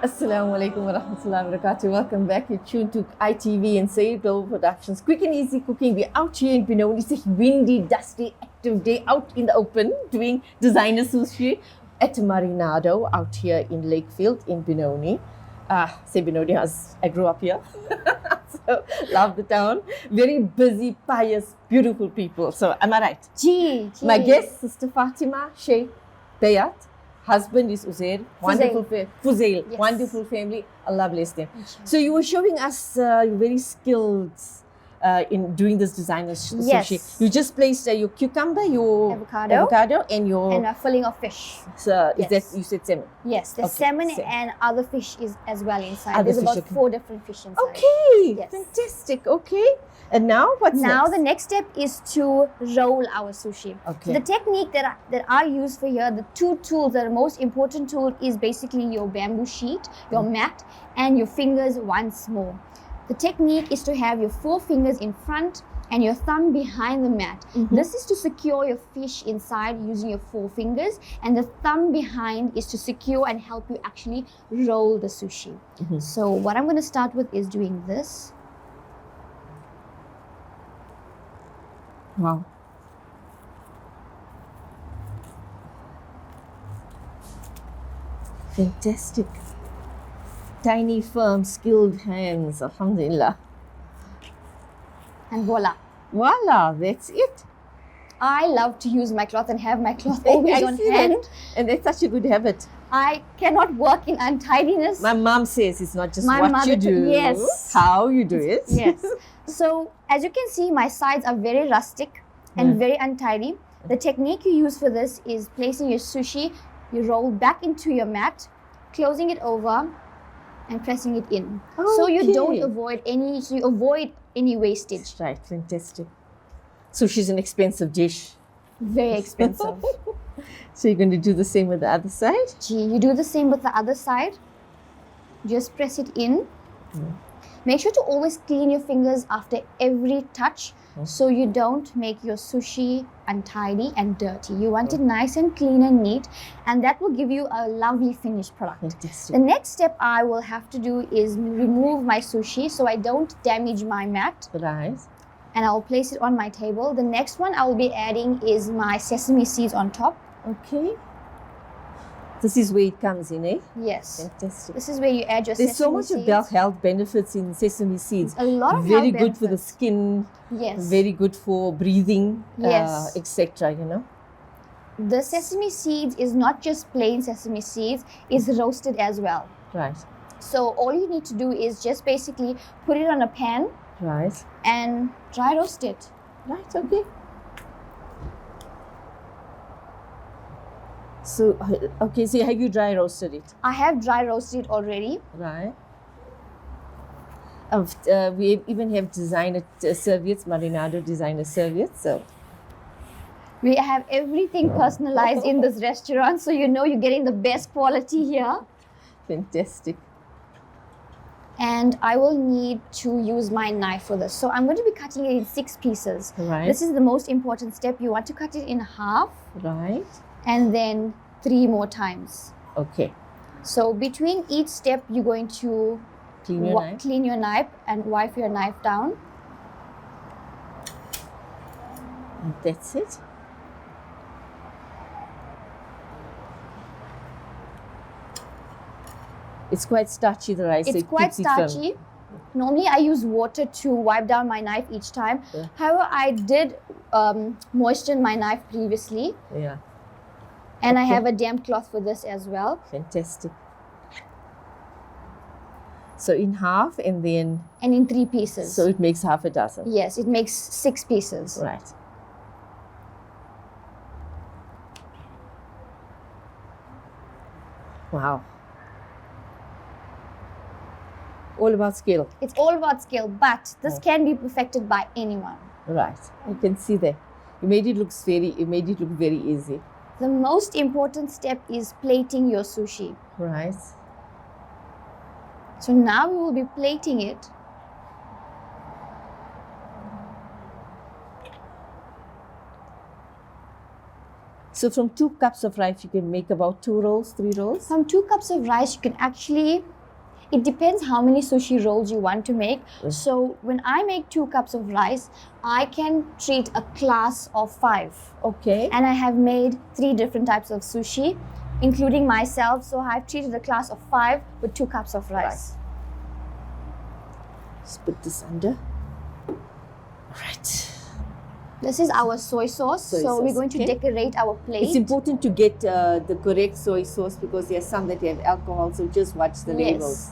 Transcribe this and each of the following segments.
Assalamu alaikum wa rahmatullahi wa barakatuh. Welcome back. You're tuned to ITV and Sayyid Global Productions. Quick and easy cooking. We're out here in Benoni. It's a windy, dusty, active day out in the open doing designer sushi at Marinado out here in Lakefield in Benoni. Say Benoni as I grew up here. So love the town. Very busy, pious, beautiful people. So am I right? Gee. My guest, Sister Fatima Sheikh Bayat. Husband is Uzair. Wonderful Fuzail. Yes. Wonderful family. Allah bless them. So you were showing us you're very skilled in doing this designer sushi. Yes. You just placed your cucumber, your avocado and your and a filling of fish. so is Yes. that you said salmon? Yes, there's Okay, salmon salmon. and other fish is as well inside. Other There's fish, about okay. 4 different fish inside. Okay, Yes. fantastic. Okay, and now what's Now next? the next step is to roll our sushi. Okay. The technique that I use for here, the 2 tools, the most important tool is basically your bamboo sheet, your mat, and your fingers once more. The technique is to have your 4 fingers in front and your thumb behind the mat. This is to secure your fish inside using your 4 fingers, and the thumb behind is to secure and help you actually roll the sushi. So what I'm going to start with is doing this. Wow. Fantastic. Tiny, firm, skilled hands. Alhamdulillah. And voila. Voila, that's it. I love to use my cloth and have my cloth always on see hand. that. And that's such a good habit. I cannot work in untidiness. My mom says it's not just My what mother you do, yes. how you do it. Yes. So as you can see, my sides are very rustic and very untidy. The technique you use for this is placing your sushi, you roll back into your mat, closing it over and pressing it in. So you don't avoid any wastage. Right, fantastic. Sushi's an expensive dish. Very expensive. So you're going to do the same with the other side? Gee, you do the same with the other side. Just press it in. Make sure to always clean your fingers after every touch so you don't make your sushi untidy and dirty. You want it nice and clean and neat, and that will give you a lovely finished product. Fantastic. The next step I will have to do is remove my sushi so I don't damage my mat, Right. and I'll place it on my table. The next one I will be adding is my sesame seeds on top. Okay. This is where it comes in, eh? Yes. Fantastic. This is where you add your There's so sesame much seeds. of health benefits in sesame seeds. A lot of Very health good for the benefits. skin, Yes. very good for breathing, Yes. etc. You know. The sesame seeds is not just plain sesame seeds, it's roasted as well. Right. So all you need to do is just basically put it on a pan Right. and dry roast it. Right. Okay. So okay. So have you dry roasted it? I have dry roasted it already. Right. We even have designer serviettes, Marinado designer serviettes. So We have everything personalized in this restaurant, so you know you're getting the best quality here. fantastic. And I will need to use my knife for this. So I'm going to be cutting it in 6 pieces. Right. This is the most important step. You want to cut it in half Right. and then 3 more times. Okay. So between each step, you're going to Clean your knife. clean your knife and wipe your knife down. And that's it. It's quite starchy, the rice. so It's it quite keeps it firm. starchy. Normally, I use water to wipe down my knife each time. Yeah. However, I did moisten my knife previously, Yeah. and I Okay. have a damp cloth for this as well. Fantastic. So in half and then, And in 3 pieces. so it makes half a dozen. Yes, it makes 6 pieces. Right. Wow. All about skill. It's all about skill, but this can be perfected by anyone. Right. You can see that. You made it look very easy. The most important step is plating your sushi. Right. So now we will be plating it. So from 2 cups of rice, you can make about 2 rolls, 3 rolls. From 2 cups of rice, you can actually It depends how many sushi rolls you want to make. So when I make 2 cups of rice, I can treat a class of 5. Okay. And I have made 3 different types of sushi, including myself. So I've treated a class of 5 with 2 cups of rice. Just put this under. Right. This is our soy sauce. So we're going to decorate our plate. It's important to get the correct soy sauce because there are some that have alcohol. So just watch the labels.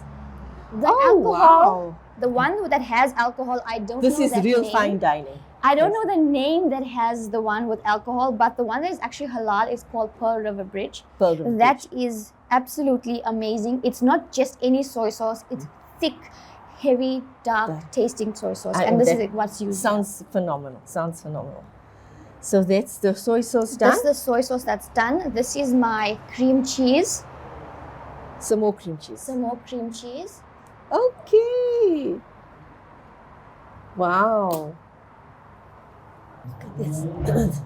The alcohol, the one that has alcohol, I don't know This is that real name. fine dining. I don't know the name that has the one with alcohol, but the one that is actually halal is called Pearl River Bridge. Pearl River That is absolutely amazing. It's not just any soy sauce. It's thick, heavy, dark tasting soy sauce. And this is what's used. Sounds phenomenal. Sounds phenomenal. So that's the soy sauce done. This is the soy sauce that's done. This is my cream cheese. Some more cream cheese. Some more cream cheese. Okay. Wow. Look at this.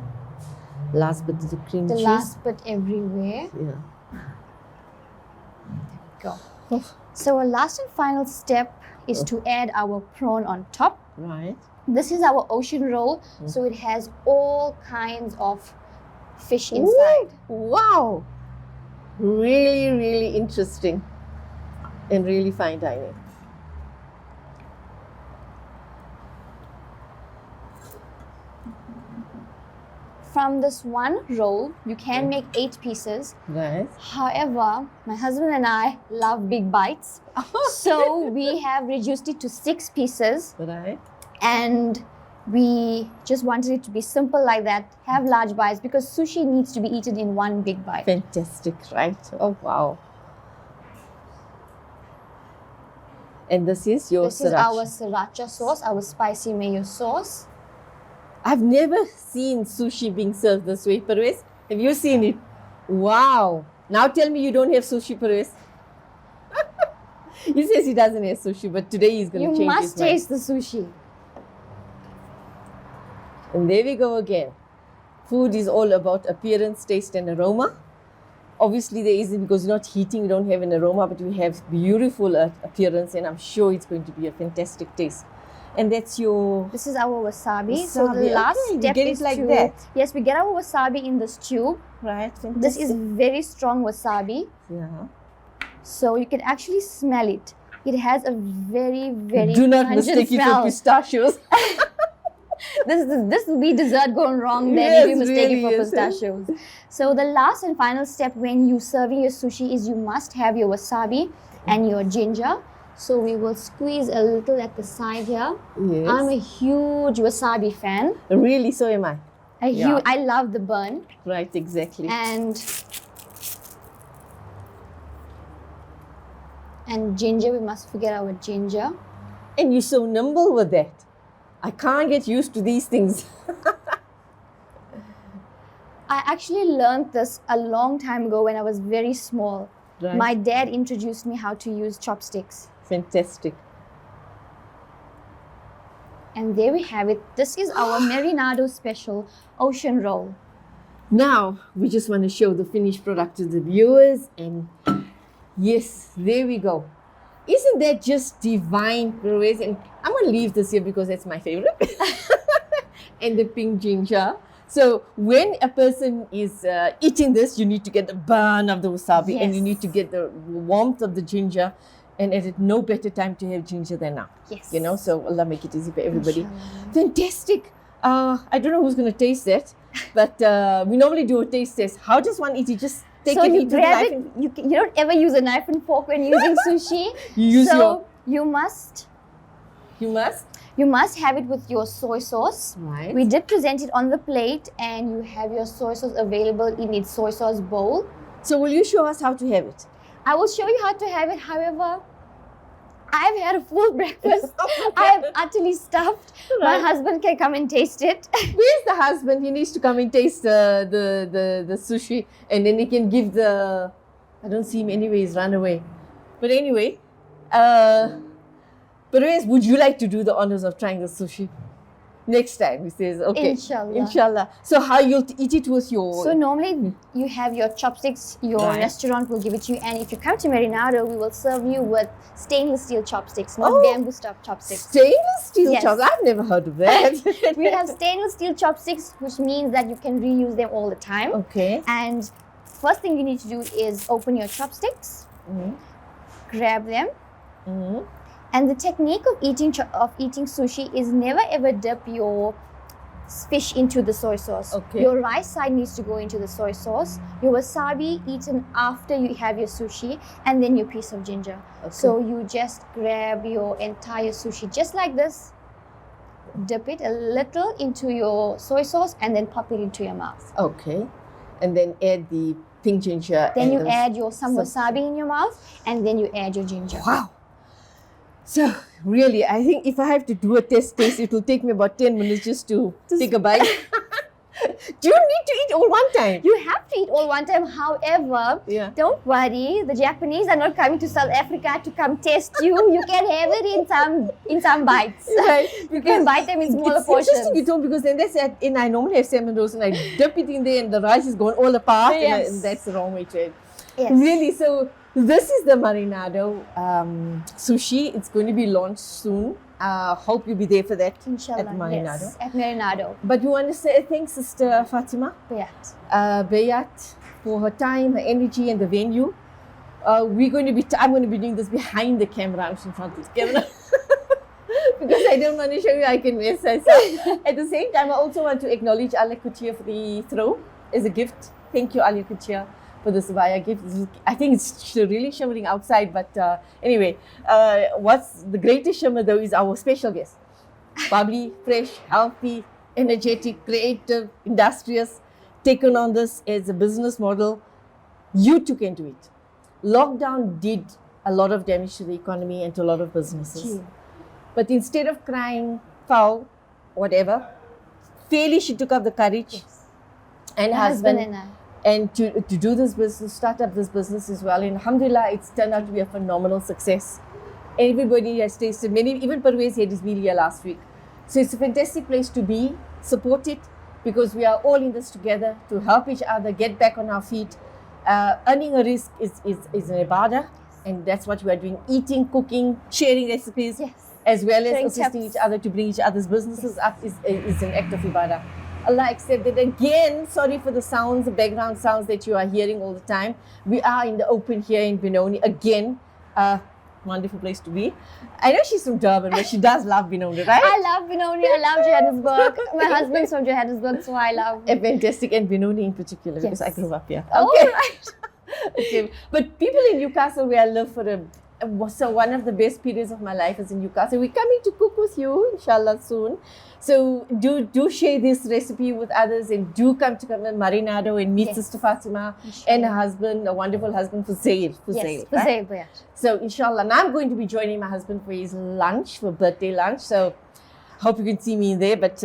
Last bit is the cream cheese. The last bit everywhere. Yeah. Go. So our last and final step is to add our prawn on top. Right. This is our ocean roll, so it has all kinds of fish inside. Ooh, wow. Really, really interesting and really fine dining. From this one roll, you can make 8 pieces. Right. However, my husband and I love big bites. So we have reduced it to 6 pieces. Right. And we just wanted it to be simple like that, have large bites, because sushi needs to be eaten in one big bite. Fantastic, right? Oh, wow. And this is your This is our sriracha sauce, our spicy mayo sauce. I've never seen sushi being served this way, Parvez. Have you seen it? Wow. Now tell me you don't have sushi, Parvez. He says he doesn't have sushi, but today he's going to change his mind. You must taste the sushi. And there we go again. Food is all about appearance, taste and aroma. Obviously there isn't, because you're not heating, you don't have an aroma, but you have beautiful appearance, and I'm sure it's going to be a fantastic taste. And that's your... This is our wasabi. So the last step get is it like to... that. Yes, we get our wasabi in this tube. Right, fantastic. This is very strong wasabi. Yeah. So you can actually smell it. It has a very, very Do not pungent mistake it smell. for pistachios. This will be dessert gone wrong then Yes, if you mistake really it for is. pistachios. So the last and final step when you serving your sushi is you must have your wasabi and your ginger. So we will squeeze a little at the side here. Yes. I'm a huge wasabi fan. Really, so am I. I love the burn. Right, exactly. And ginger, we must forget our ginger. And you're so nimble with that. I can't get used to these things. I actually learned this a long time ago when I was very small. Right. My dad introduced me how to use chopsticks. Fantastic. And there we have it. This is our Marinado special ocean roll. Now, we just want to show the finished product to the viewers. And yes, there we go. Isn't that just divine, Parvez? And I'm going to leave this here because that's my favorite. And the pink ginger. So when a person is eating this, you need to get the burn of the wasabi, and you need to get the warmth of the ginger. And at no better time to have ginger than now. Yes. You know, so Allah make it easy for everybody. Inshallah. Fantastic. I don't know who's going to taste that, but we normally do a taste test. How does one eat it? Just take So it you into the grab knife. it. You don't ever use a knife and fork when using sushi. You use you must have it with your soy sauce. Right. We did present it on the plate, and you have your soy sauce available in its soy sauce bowl. So will you show us how to have it? I will show you how to have it. However, I've had a full breakfast. I am utterly stuffed. Right. My husband can come and taste it. Where's the husband? He needs to come and taste the sushi, and then he can give the... I don't see him anyway, he's run away. But anyway, Parvez, would you like to do the honors of trying the sushi? Next time, he says, okay. Inshallah. Inshallah. So how you'll eat it with your... So normally you have your chopsticks, your Right. restaurant will give it to you, and if you come to Marinado, we will serve you with stainless steel chopsticks, not Oh. bamboo stuffed chopsticks. Stainless steel Yes. chops. I've never heard of that. We have stainless steel chopsticks, which means that you can reuse them all the time. Okay. And first thing you need to do is open your chopsticks, grab them, and the technique of eating sushi is never ever dip your fish into the soy sauce. Okay. Your rice side needs to go into the soy sauce. Your wasabi eaten after you have your sushi, and then your piece of ginger. Okay. So you just grab your entire sushi just like this, dip it a little into your soy sauce, and then pop it into your mouth. Okay. And then add the pink ginger. Then and you the- add some wasabi in your mouth, and then you add your ginger. Wow. So really, I think if I have to do a taste, it will take me about 10 minutes just to take a bite. Do you need to eat all one time? You have to eat all one time. However, Yeah. don't worry. The Japanese are not coming to South Africa to come test you. You can have it in some bites. Right. You can bite them in smaller It's portions. interesting you told because then and I normally have salmon rolls and I dip it in there and the rice is going all apart Yes. and that's the wrong way to it. Yes. Really, so this is the Marinado sushi. It's going to be launched soon. Hope you'll be there for that Inshallah. at Marinado. Yes, at Marinado. But you want to say thanks, Sister Fatima Bayat. Bayat, for her time, her energy, and the venue. I'm going to be doing this behind the camera. I'm in front of the camera. Because I don't want to show you, I can miss myself. At the same time, I also want to acknowledge Al Kutia for the throw as a gift. Thank you, Al Kutia, for this Vaya gift. I think it's really shimmering outside, but anyway, what's the greatest shimmer though is our special guest. Bubbly, fresh, healthy, energetic, creative, industrious, taken on this as a business model. You too can do it. Lockdown did a lot of damage to the economy and to a lot of businesses. Gee. But instead of crying foul, whatever, fairly she took up the courage and My husband and I. and to do this business, start up this business as well. And alhamdulillah, it's turned out to be a phenomenal success. Everybody has tasted, even Parvez had his meal here last week. So it's a fantastic place to be, support it, because we are all in this together to help each other get back on our feet. Earning a risk is an ibadah, and that's what we are doing, eating, cooking, sharing recipes. Yes. As well as Sharing assisting tips. each other to bring each other's businesses up is an act of ibadah. Allah accepted. Again, sorry for the sounds, the background sounds that you are hearing all the time. We are in the open here in Benoni. Again, wonderful place to be. I know she's from Durban, but she does love Benoni, right? I love Benoni. I love Johannesburg. My husband's from Johannesburg, so I love. Fantastic, and Benoni in particular, because I Yes. grew up here. Oh, Okay. right. Okay. But people in Newcastle, where I live so one of the best periods of my life is in Newcastle. We're coming to cook with you, inshallah, soon. So do share this recipe with others, and do come to Marinado and meet Yes. Sister Fatima Inshallah. and her husband, a wonderful husband, Fuzail. Yes, Right? Bayat. So inshallah, now I'm going to be joining my husband for his lunch, for birthday lunch. So hope you can see me there. But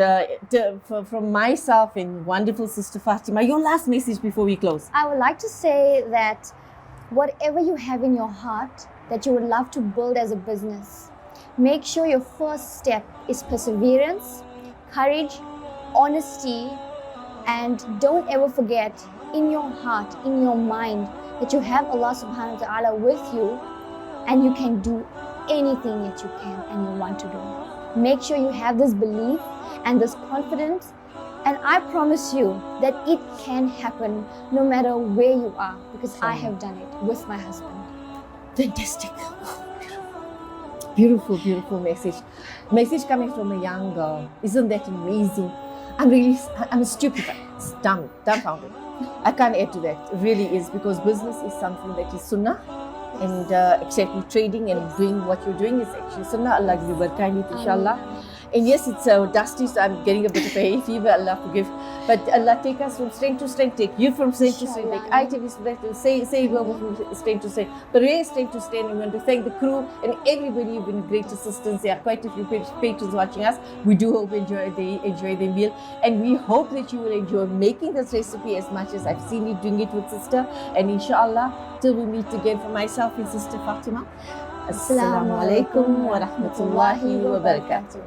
from myself and wonderful Sister Fatima, your last message before we close. I would like to say that whatever you have in your heart that you would love to build as a business, make sure your first step is perseverance, courage, honesty, and don't ever forget in your heart, in your mind, that you have Allah subhanahu wa ta'ala with you and you can do anything that you can and you want to do. Make sure you have this belief and this confidence, and I promise you that it can happen no matter where you are, because I have done it with my husband. Fantastic. Beautiful, beautiful message. Message coming from a young girl. Isn't that amazing? I'm stupefied, dumbfounded. I can't add to that. It really is, because business is something that is sunnah, and exactly trading and doing what you're doing is actually sunnah. Allah give you barakah in it, inshallah. And yes, it's dusty, so I'm getting a bit of a hay fever. Allah forgive. But Allah take us from strength to strength. Take you from strength to strength. Take I take you from say global from strength to strength. But really strength to strength. And we want to thank the crew and everybody who've been great assistance. There are quite a few patrons watching us. We do hope they enjoy their meal. And we hope that you will enjoy making this recipe as much as I've seen you doing it with Sister. And inshallah, till we meet again, for myself and Sister Fatima. Assalamu alaikum wa rahmatullahi wa barakatuh.